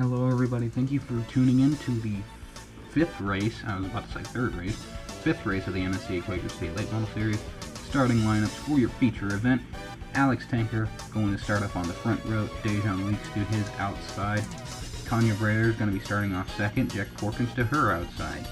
Hello everybody, thank you for tuning in to the fifth race, I was about to say third race, fifth race of the NSCA Quaker State Late Model Series. Starting lineups for your feature event. Alex Tanker going to start up on the front row, Dejan Weeks to his outside. Tanya Brayer is going to be starting off second, Jack Porkins to her outside.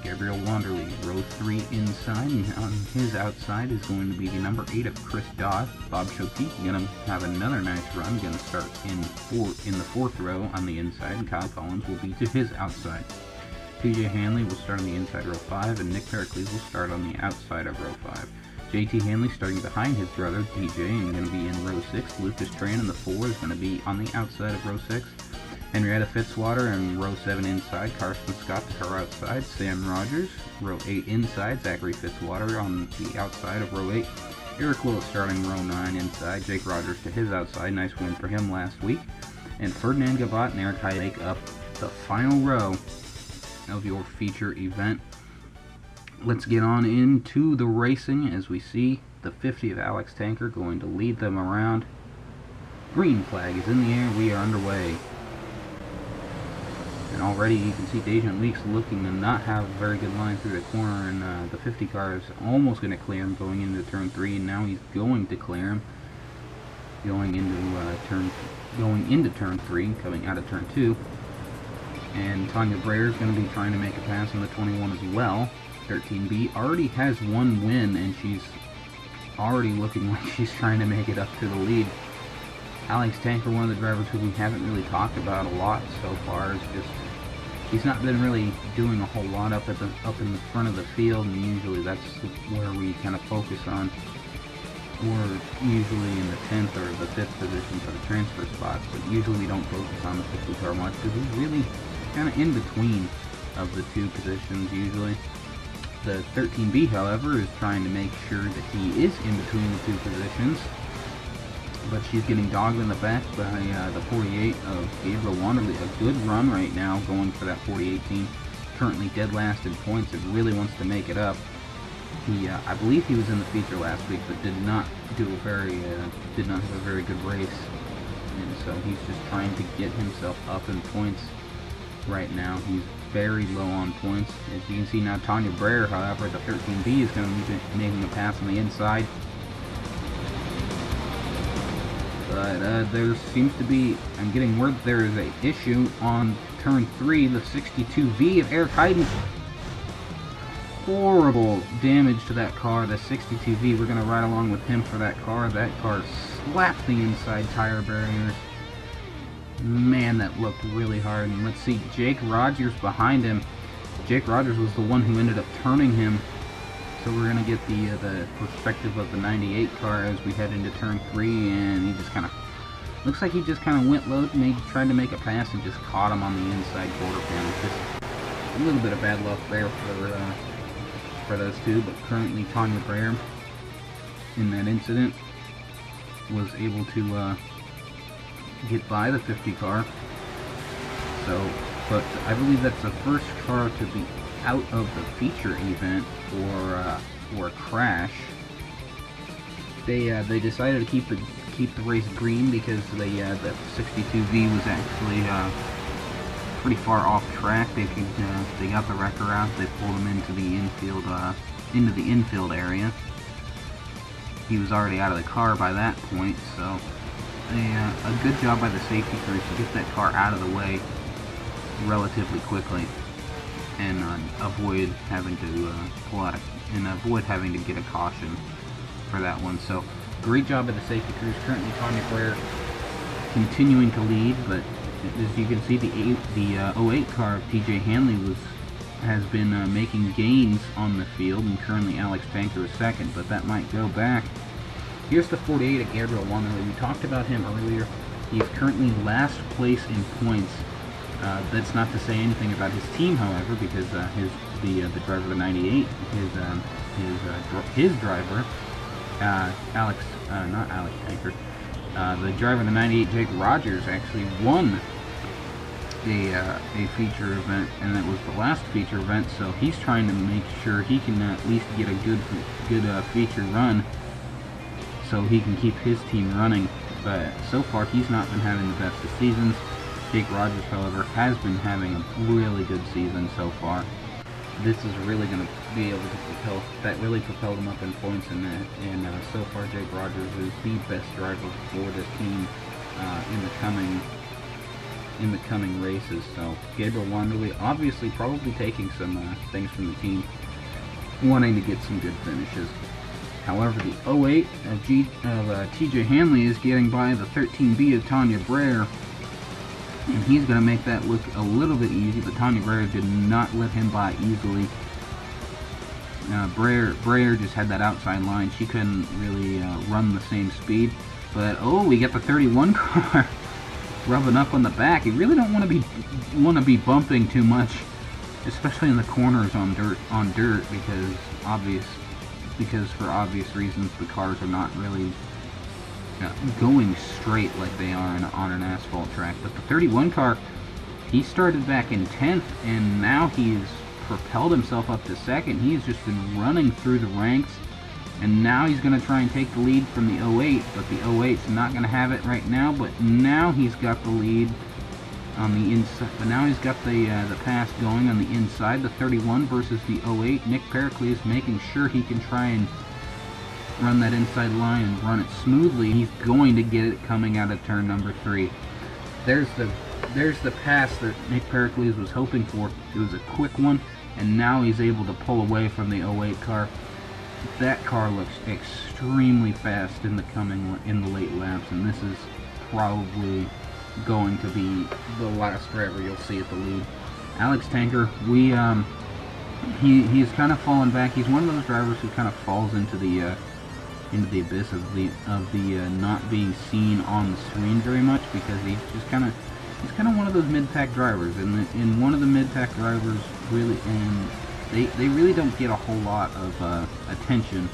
Gabriel Wanderley, row 3 inside, and on his outside is going to be the number 8 of Chris Dodd. Bob Shoki going to have another nice run, going to start in the fourth row on the inside, and Kyle Collins will be to his outside. TJ Hanley will start on the inside row 5, and Nick Pericles will start on the outside of row 5. JT Hanley starting behind his brother TJ and going to be in row 6. Lucas Tran in the 4 is going to be on the outside of row 6. Henrietta Fitzwater in row 7 inside, Karsten Scott to her outside, Sam Rogers, row 8 inside, Zachary Fitzwater on the outside of row 8, Eric Willis starting row 9 inside, Jake Rogers to his outside, nice win for him last week, and Ferdinand Gavot and Eric Hyde make up the final row of your feature event. Let's get on into the racing as we see the 50 of Alex Tanker going to lead them around. Green flag is in the air, we are underway. And already you can see Dejan Weeks looking to not have a very good line through the corner, and the 50 car is almost going to clear him going into turn 3, and now he's going to clear him going into turn 3, coming out of turn 2. And Tanya Brayer is going to be trying to make a pass on the 21 as well. 13B already has one win, and she's already looking like she's trying to make it up to the lead. Alex Tanker, one of the drivers who we haven't really talked about a lot so far, is just he's not been really doing a whole lot up in the front of the field, and usually that's where we kind of focus on. We're usually in the 10th or the 5th position for the transfer spots, but usually we don't focus on the 50 car much because he's really kind of in between of the two positions usually. The 13B, however, is trying to make sure that he is in between the two positions, but she's getting dogged in the back by the 48 of Gabriel Wanderley. A good run right now going for that 48 team. Currently dead last in points and really wants to make it up. He, I believe he was in the feature last week, but did not have a very good race, and so he's just trying to get himself up in points right now. He's very low on points. As you can see now, Tanya Brayer, however, the 13B is going to be making a pass on the inside. But there seems to be, I'm getting word there is an issue on turn 3, the 62V of Eric Hyden. Horrible damage to that car, the 62V. We're going to ride along with him for that car. That car slapped the inside tire barriers. Man, that looked really hard. And let's see, Jake Rogers behind him. Jake Rogers was the one who ended up turning him. So we're going to get the perspective of the 98 car as we head into turn 3, and he just kind of, looks like he just kind of went low, tried to make a pass and just caught him on the inside quarter panel. Just a little bit of bad luck there for those two, but currently Tanya Brayer in that incident was able to get by the 50 car. So, but I believe that's the first car to be out of the feature event for a crash. They decided to keep the race green because the 62V was actually pretty far off track. They got the wrecker out. They pulled him into the infield area. He was already out of the car by that point, so a good job by the safety crews to get that car out of the way relatively quickly and avoid having to avoid having to get a caution for that one. So great job by the safety crews. Currently Tanya Brayer continuing to lead, but as you can see, the 08 car of TJ Hanley has been making gains on the field, and currently Alex Tanker is second, but that might go back. Here's the 48 of Gabriel Wanderley. We talked about him earlier. He's currently last place in points. That's not to say anything about his team, however, because the driver of the 98, his driver, not Alex Tanker, the driver of the 98, Jake Rogers, actually won a feature event, and that was the last feature event. So he's trying to make sure he can at least get a good feature run, so he can keep his team running. But so far he's not been having the best of seasons. Jake Rogers, however, has been having a really good season so far. This is really going to be able to propel, that really propelled him up in points, and so far Jake Rogers is the best driver for this team in the coming races. So Gabriel Wanderley obviously probably taking some things from the team, wanting to get some good finishes. However, the 08 of TJ Hanley is getting by the 13B of Tanya Breyer, and he's going to make that look a little bit easy, but Tanya Breyer did not let him by easily. Breyer just had that outside line. She couldn't really run the same speed. But, oh, we get the 31 car rubbing up on the back. You really don't want to be bumping too much, especially in the corners on dirt, because for obvious reasons the cars are not really going straight like they are on an asphalt track. But the 31 car, he started back in 10th, and now he's propelled himself up to 2nd. He's just been running through the ranks, and now he's going to try and take the lead from the 08, but the 08's not going to have it right now. But now he's got the lead on the inside. But now he's got the pass going on the inside, the 31 versus the 08. Nick Pericles making sure he can try and run that inside line and run it smoothly. He's going to get it coming out of turn number 3. There's the pass that Nick Pericles was hoping for. It was a quick one, and now he's able to pull away from the 08 car. That car looks extremely fast in the late laps, and this is probably going to be the last driver you'll see at the lead. Alex Tanker, he's kind of fallen back. He's one of those drivers who kind of falls into the abyss of the not being seen on the screen very much, because he's kind of one of those mid-pack drivers, and one of the mid-pack drivers really, and they really don't get a whole lot of attention,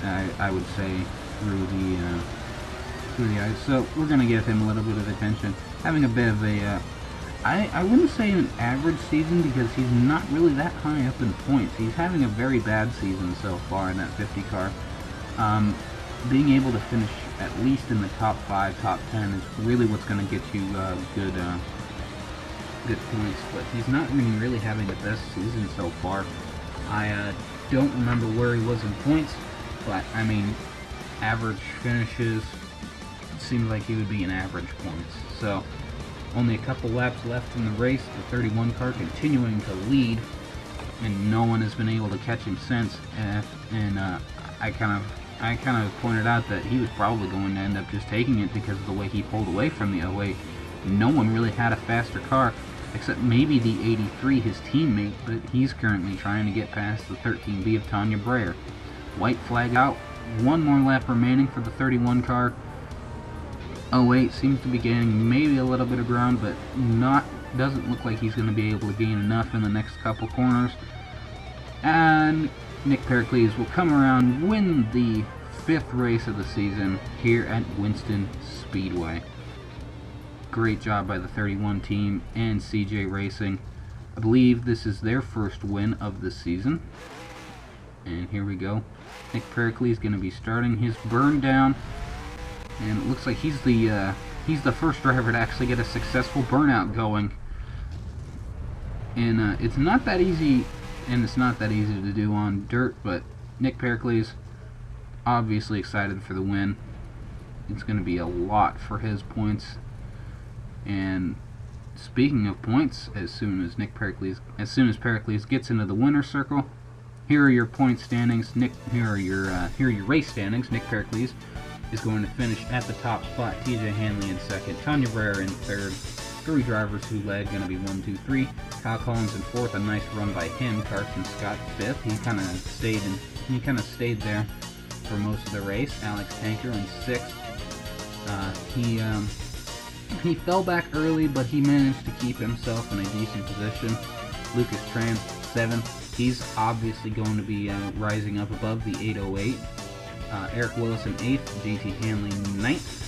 I would say, through the eyes. So we're gonna give him a little bit of attention, having a bit of a I wouldn't say an average season, because he's not really that high up in points. He's having a very bad season so far in that 50 car. Being able to finish at least in the top 5, top 10 is really what's going to get you good points. But he's not really having the best season so far. I don't remember where he was in points, but I mean, average finishes, it seems like he would be in average points. So only a couple laps left in the race. The 31 car continuing to lead, and no one has been able to catch him since. I kind of pointed out that he was probably going to end up just taking it because of the way he pulled away from the 08. No one really had a faster car, except maybe the 83, his teammate, but he's currently trying to get past the 13B of Tanya Breyer. White flag out, one more lap remaining for the 31 car. 08 seems to be gaining maybe a little bit of ground, but doesn't look like he's going to be able to gain enough in the next couple corners. And Nick Pericles will come around, win the 5th race of the season here at Winston Speedway. Great job by the 31 team and CJ Racing. I believe this is their first win of the season. And here we go. Nick Pericles going to be starting his burn down, and it looks like he's the first driver to actually get a successful burnout going. And it's not that easy. And it's not that easy to do on dirt, but Nick Pericles obviously excited for the win. It's going to be a lot for his points. And speaking of points, as soon as Pericles gets into the winner's circle, here are your point standings. Here are your race standings. Nick Pericles is going to finish at the top spot. TJ Hanley in 2nd, Tanya Breyer in 3rd. 3 drivers who led, going to be 1, 2, 3. Kyle Collins in 4th, a nice run by him. Carson Scott 5th. He kind of stayed there for most of the race. Alex Tanker in 6th. He fell back early, but he managed to keep himself in a decent position. Lucas Tran 7th. He's obviously going to be rising up above the 808. Eric Willis in 8th. JT Hanley 9th.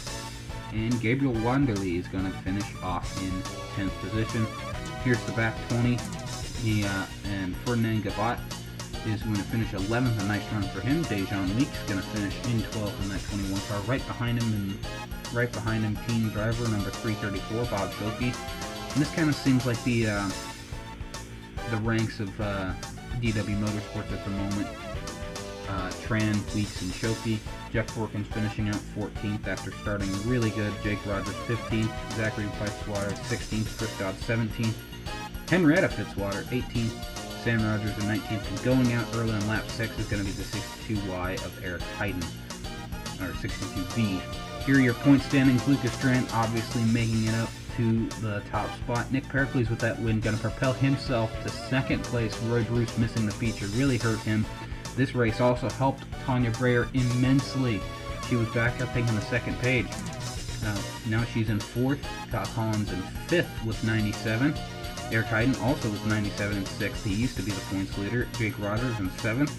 And Gabriel Wanderley is going to finish off in 10th position. Here's the back 20. And Ferdinand Gabot is going to finish 11th. A nice run for him. Dejan Leak's going to finish in 12th in that 21 car. Right behind him, and Right behind him, team driver number 334, Bob Schilke. And this kind of seems like the ranks of DW Motorsports at the moment. Tran, Weeks, and Schilke. Jeff Porkins finishing out 14th after starting really good. Jake Rogers 15th. Zachary Fitzwater 16th. Chris Dodd 17th. Henrietta Fitzwater 18th. Sam Rogers in 19th. And going out early on lap 6 is going to be the 62Y of Eric Hayden. Or 62V. Here are your point standings. Lucas Trent obviously making it up to the top spot. Nick Pericles with that win going to propel himself to second place. Roy Bruce missing the feature really hurt him. This race also helped Tanya Breyer immensely. She was back, I think, on the second page. Now she's in 4th. Todd Collins in 5th with 97. Eric Hayden also with 97 and 6th. He used to be the points leader. Jake Rogers in 7th.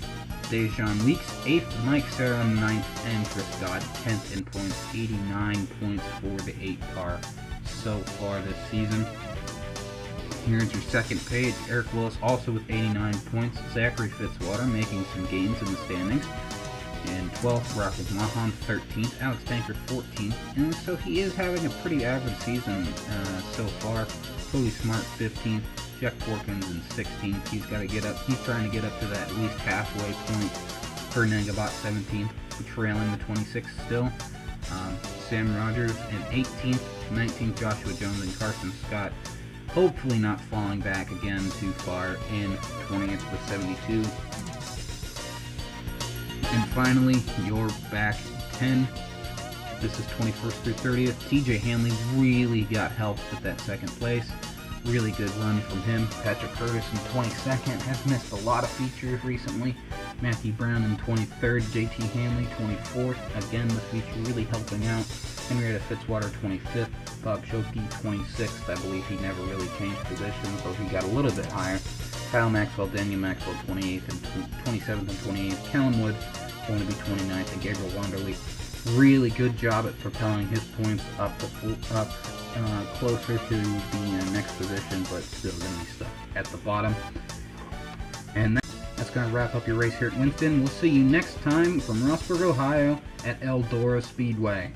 Dejan Weeks 8th. Mike Serra 9th. And Chris Dodd 10th in points. 89 points for the 8 car so far this season. Here's your second page. Eric Willis also with 89 points. Zachary Fitzwater making some gains in the standings. And 12th, Rocket Mahan 13th. Alex Tanker 14th. And so he is having a pretty average season so far. Cody Smart 15th. Jeff Porkins in 16th. He's got to get up. He's trying to get up to that at least halfway point. Ferdinand Gabot 17th, trailing the 26th still. Sam Rogers in 18th. 19th, Joshua Jones and Carson Scott. Hopefully not falling back again too far in 20th with 72. And finally, your back 10. This is 21st through 30th. TJ Hanley really got help with that second place. Really good run from him. Patrick Curtis in 22nd. Has missed a lot of features recently. Matthew Brown in 23rd. JT Hanley 24th. Again, the feature really helping out. Henrietta Fitzwater 25th. Bob Schilke 26th. I believe he never really changed positions, so he got a little bit higher. Kyle Maxwell, Daniel Maxwell 28th and 27th and 28th. Callum Wood going to be 29th, and Gabriel Wanderley. Really good job at propelling his points up closer to the next position, but still going to be stuck at the bottom. And that's going to wrap up your race here at Winston. We'll see you next time from Rossburg, Ohio at Eldora Speedway.